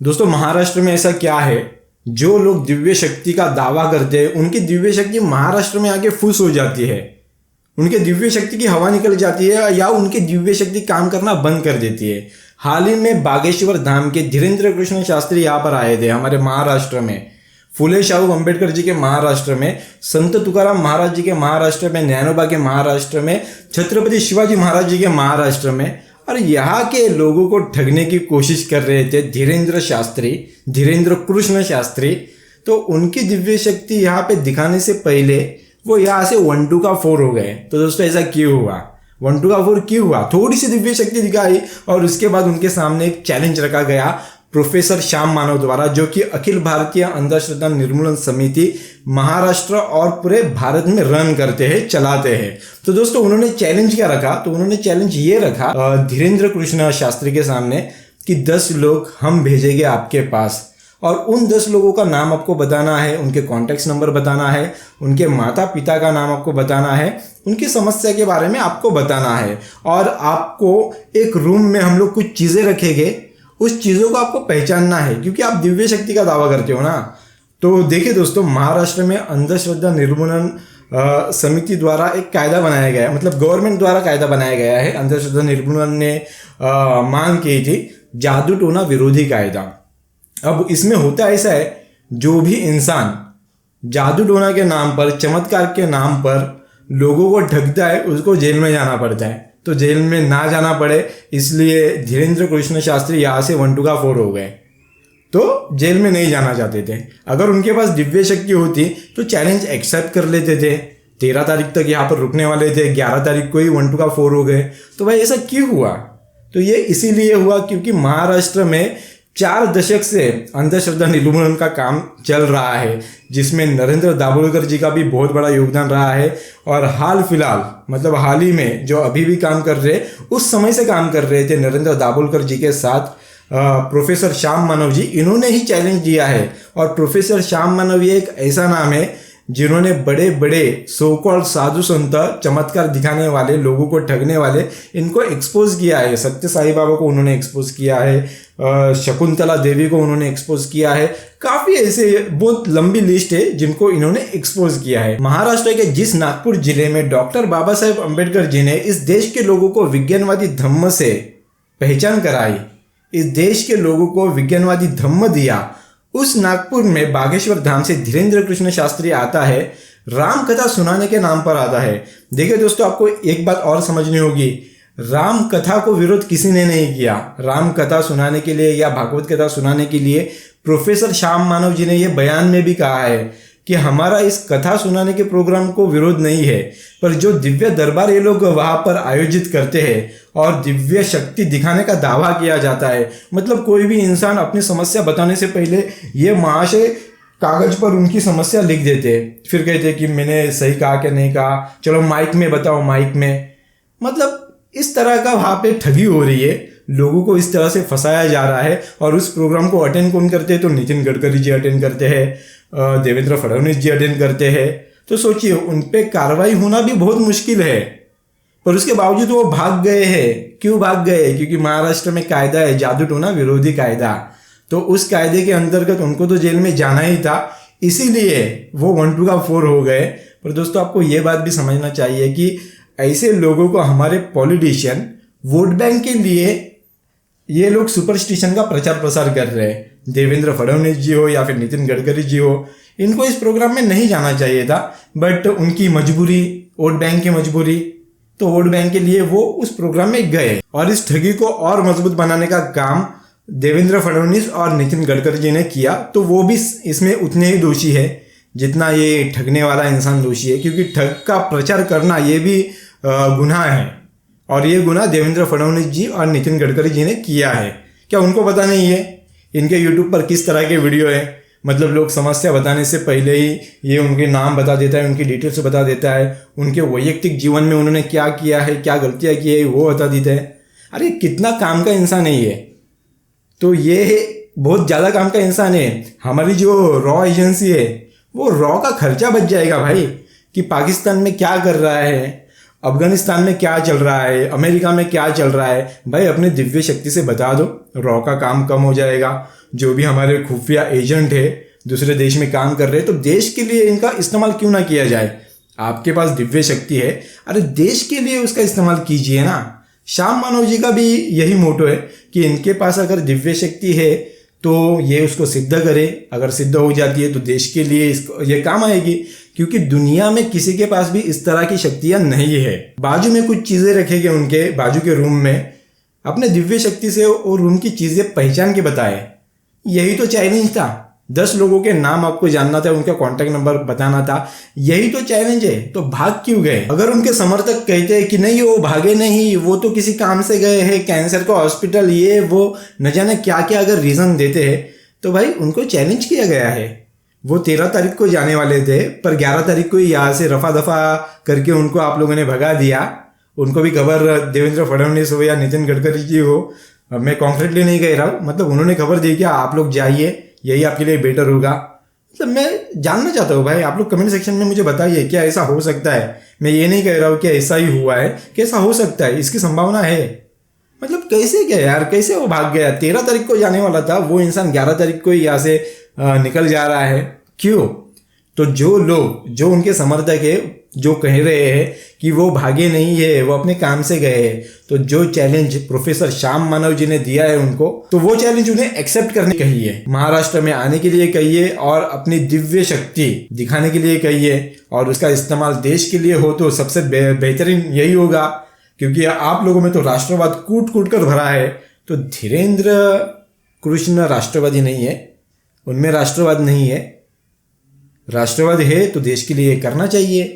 दोस्तों महाराष्ट्र में ऐसा क्या है, जो लोग दिव्य शक्ति का दावा करते हैं उनकी दिव्य शक्ति महाराष्ट्र में आके फुस हो जाती है। उनके दिव्य शक्ति की हवा निकल जाती है या उनकी दिव्य शक्ति काम करना बंद कर देती है। हाल ही में बागेश्वर धाम के धीरेन्द्र कृष्ण शास्त्री यहाँ पर आए थे हमारे महाराष्ट्र में, फुले शाहू अम्बेडकर जी के महाराष्ट्र में, संत तुकाराम महाराज जी के महाराष्ट्र में, ज्ञानोबा के महाराष्ट्र में, छत्रपति शिवाजी महाराज जी के महाराष्ट्र में, और यहाँ के लोगों को ठगने की कोशिश कर रहे थे धीरेन्द्र कृष्ण शास्त्री। तो उनकी दिव्य शक्ति यहाँ पे दिखाने से पहले वो यहाँ से 1-2 का 4 हो गए। तो दोस्तों ऐसा क्यों हुआ, 1-2 का 4 क्यों हुआ? थोड़ी सी दिव्य शक्ति दिखाई और उसके बाद उनके सामने एक चैलेंज रखा गया प्रोफेसर श्याम मानव द्वारा, जो कि अखिल भारतीय अंधश्रद्धा निर्मूलन समिति महाराष्ट्र और पूरे भारत में रन करते हैं, चलाते हैं। तो दोस्तों उन्होंने चैलेंज क्या रखा? तो उन्होंने चैलेंज ये रखा धीरेन्द्र कृष्ण शास्त्री के सामने कि 10 लोग हम भेजेंगे आपके पास, और उन 10 लोगों का नाम आपको बताना है, उनके कॉन्टैक्ट नंबर बताना है, उनके माता पिता का नाम आपको बताना है, उनकी समस्या के बारे में आपको बताना है, और आपको एक रूम में हम लोग कुछ चीज़ें रखेंगे, उस चीज़ों को आपको पहचानना है, क्योंकि आप दिव्य शक्ति का दावा करते हो ना। तो देखिए दोस्तों, महाराष्ट्र में अंधश्रद्धा निर्मूलन समिति द्वारा एक कायदा बनाया गया है, मतलब गवर्नमेंट द्वारा कायदा बनाया गया है। अंधश्रद्धा निर्मूलन ने मांग की थी जादू टोना विरोधी कायदा। अब इसमें होता ऐसा है, जो भी इंसान जादू टोना के नाम पर, चमत्कार के नाम पर लोगों को ठगता है, उसको जेल में जाना पड़ता है। तो जेल में ना जाना पड़े इसलिए धीरेन्द्र कृष्ण शास्त्री यहाँ से 1-2 का 4 हो गए, तो जेल में नहीं जाना चाहते थे। अगर उनके पास दिव्य शक्ति होती तो चैलेंज एक्सेप्ट कर लेते थे। 13 तारीख तक यहाँ पर रुकने वाले थे, 11 तारीख को ही 1-2 का 4 हो गए। तो भाई ऐसा क्यों हुआ? तो ये इसीलिए हुआ क्योंकि महाराष्ट्र में 4 दशक से अंधश्रद्धा निर्मूलन का काम चल रहा है, जिसमें नरेंद्र दाभोलकर जी का भी बहुत बड़ा योगदान रहा है। और हाल फिलहाल, मतलब हाल ही में जो अभी भी काम कर रहे, उस समय से काम कर रहे थे नरेंद्र दाभोलकर जी के साथ प्रोफेसर श्याम मानव जी, इन्होंने ही चैलेंज दिया है। और प्रोफेसर श्याम मानव ये एक ऐसा नाम है जिन्होंने बड़े बड़े सो कॉल्ड साधु संत, चमत्कार दिखाने वाले, लोगों को ठगने वाले, इनको एक्सपोज किया है। सत्य साई बाबा को उन्होंने एक्सपोज किया है, शकुंतला देवी को उन्होंने एक्सपोज किया है। काफ़ी ऐसे बहुत लंबी लिस्ट है जिनको इन्होंने एक्सपोज किया है। महाराष्ट्र के जिस नागपुर जिले में डॉक्टर बाबा साहेब अम्बेडकर जी ने इस देश के लोगों को विज्ञानवादी धम्म से पहचान कराई, इस देश के लोगों को विज्ञानवादी धम्म दिया, उस नागपुर में बागेश्वर धाम से धीरेन्द्र कृष्ण शास्त्री आता है, राम कथा सुनाने के नाम पर आता है। देखिए दोस्तों, आपको एक बात और समझनी होगी, राम कथा को विरोध किसी ने नहीं किया। राम कथा सुनाने के लिए या भागवत कथा सुनाने के लिए प्रोफेसर श्याम मानव जी ने यह बयान में भी कहा है कि हमारा इस कथा सुनाने के प्रोग्राम को विरोध नहीं है, पर जो दिव्य दरबार ये लोग वहाँ पर आयोजित करते हैं और दिव्य शक्ति दिखाने का दावा किया जाता है, मतलब कोई भी इंसान अपनी समस्या बताने से पहले ये महाशय कागज पर उनकी समस्या लिख देते हैं, फिर कहते हैं कि मैंने सही कहा कि नहीं कहा, चलो माइक में बताओ, माइक में। मतलब इस तरह का वहाँ पे ठगी हो रही है, लोगों को इस तरह से फंसाया जा रहा है। और उस प्रोग्राम को अटेंड कौन करते हैं? तो नितिन गडकरी जी अटेंड करते हैं, देवेंद्र फडणवीस जी अटेंड करते हैं। तो सोचिए, उन पे कार्रवाई होना भी बहुत मुश्किल है, पर उसके बावजूद वो भाग गए हैं। क्यों भाग गए? क्योंकि महाराष्ट्र में कायदा है जादू टोना विरोधी कायदा, तो उस कायदे के अंतर्गत उनको तो जेल में जाना ही था, इसीलिए वो 1-2 का 4 हो गए। पर दोस्तों आपको ये बात भी समझना चाहिए कि ऐसे लोगों को हमारे पॉलिटिशियन वोट बैंक के लिए ये लोग सुपरस्टिशन का प्रचार प्रसार कर रहे हैं। देवेंद्र फडणवीस जी हो या फिर नितिन गडकरी जी हो, इनको इस प्रोग्राम में नहीं जाना चाहिए था, बट उनकी मजबूरी, वोट बैंक की मजबूरी, तो वोट बैंक के लिए वो उस प्रोग्राम में गए। और इस ठगी को और मजबूत बनाने का काम देवेंद्र फडणवीस और नितिन गडकरी जी ने किया, तो वो भी इसमें उतने ही दोषी है जितना ये ठगने वाला इंसान दोषी है, क्योंकि ठग का प्रचार करना ये भी गुनाह है, और ये गुनाह देवेंद्र फडणवीस जी और नितिन गडकरी जी ने किया है। क्या उनको पता नहीं है इनके यूट्यूब पर किस तरह के वीडियो है? मतलब लोग समस्या बताने से पहले ही ये उनके नाम बता देता है, उनकी डिटेल्स बता देता है, उनके वैयक्तिक जीवन में उन्होंने क्या किया है, क्या गलतियाँ की है, वो बता देता है। अरे कितना काम का इंसान है ये, तो ये बहुत ज़्यादा काम का इंसान है। हमारी जो रॉ एजेंसी है, वो रॉ का खर्चा बच जाएगा भाई, कि पाकिस्तान में क्या कर रहा है, अफगानिस्तान में क्या चल रहा है, अमेरिका में क्या चल रहा है। भाई अपने दिव्य शक्ति से बता दो, रॉ का काम कम हो जाएगा। जो भी हमारे खुफिया एजेंट है दूसरे देश में काम कर रहे हैं, तो देश के लिए इनका इस्तेमाल क्यों ना किया जाए। आपके पास दिव्य शक्ति है, अरे देश के लिए उसका इस्तेमाल कीजिए ना। श्याम मानव जी का भी यही मोटो है कि इनके पास अगर दिव्य शक्ति है तो ये उसको सिद्ध करे, अगर सिद्ध हो जाती है तो देश के लिए इसको ये काम आएगी, क्योंकि दुनिया में किसी के पास भी इस तरह की शक्तियां नहीं है। बाजू में कुछ चीज़ें रखे गए उनके बाजू के रूम में, अपने दिव्य शक्ति से वो रूम की चीज़ें पहचान के बताए। यही तो चैलेंज था। 10 लोगों के नाम आपको जानना था, उनका कॉन्टैक्ट नंबर बताना था, यही तो चैलेंज है। तो भाग क्यों गए? अगर उनके समर्थक कहते हैं कि नहीं वो भागे नहीं, वो तो किसी काम से गए हैं, कैंसर का हॉस्पिटल, ये वो न जाने क्या क्या अगर रीज़न देते हैं, तो भाई उनको चैलेंज किया गया है। वो 13 तारीख को जाने वाले थे, पर 11 तारीख को ही यहाँ से रफा दफा करके उनको आप लोगों ने भगा दिया। उनको भी खबर देवेंद्र फडणवीस हो या नितिन गडकरी जी हो, मैं कॉन्क्रीटली नहीं कह रहा हूँ, मतलब उन्होंने खबर दी कि आप लोग जाइए, यही आपके लिए बेटर होगा। मतलब मैं जानना चाहता हूँ भाई, आप लोग कमेंट सेक्शन में मुझे बताइए क्या ऐसा हो सकता है। मैं ये नहीं कह रहा हूँ कि ऐसा ही हुआ है, कैसा हो सकता है, इसकी संभावना है। मतलब कैसे क्या यार, कैसे वो भाग गया? 13 तारीख को जाने वाला था वो इंसान, 11 तारीख को ही यहाँ से निकल जा रहा है, क्यों? तो जो लोग, जो उनके समर्थक है, जो कह रहे हैं कि वो भागे नहीं है, वो अपने काम से गए हैं, तो जो चैलेंज प्रोफेसर श्याम मानव जी ने दिया है उनको, तो वो चैलेंज उन्हें एक्सेप्ट करने कहिए, महाराष्ट्र में आने के लिए कहिए और अपनी दिव्य शक्ति दिखाने के लिए कहिए, और उसका इस्तेमाल देश के लिए हो तो सबसे बेहतरीन यही होगा। क्योंकि आप लोगों में तो राष्ट्रवाद कूट कूट कर भरा है। तो धीरेन्द्र कृष्ण राष्ट्रवादी नहीं है, उनमें राष्ट्रवाद नहीं है। राष्ट्रवाद है तो देश के लिए करना चाहिए।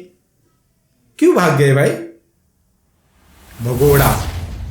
क्यों भाग गए भाई? भगोड़ा।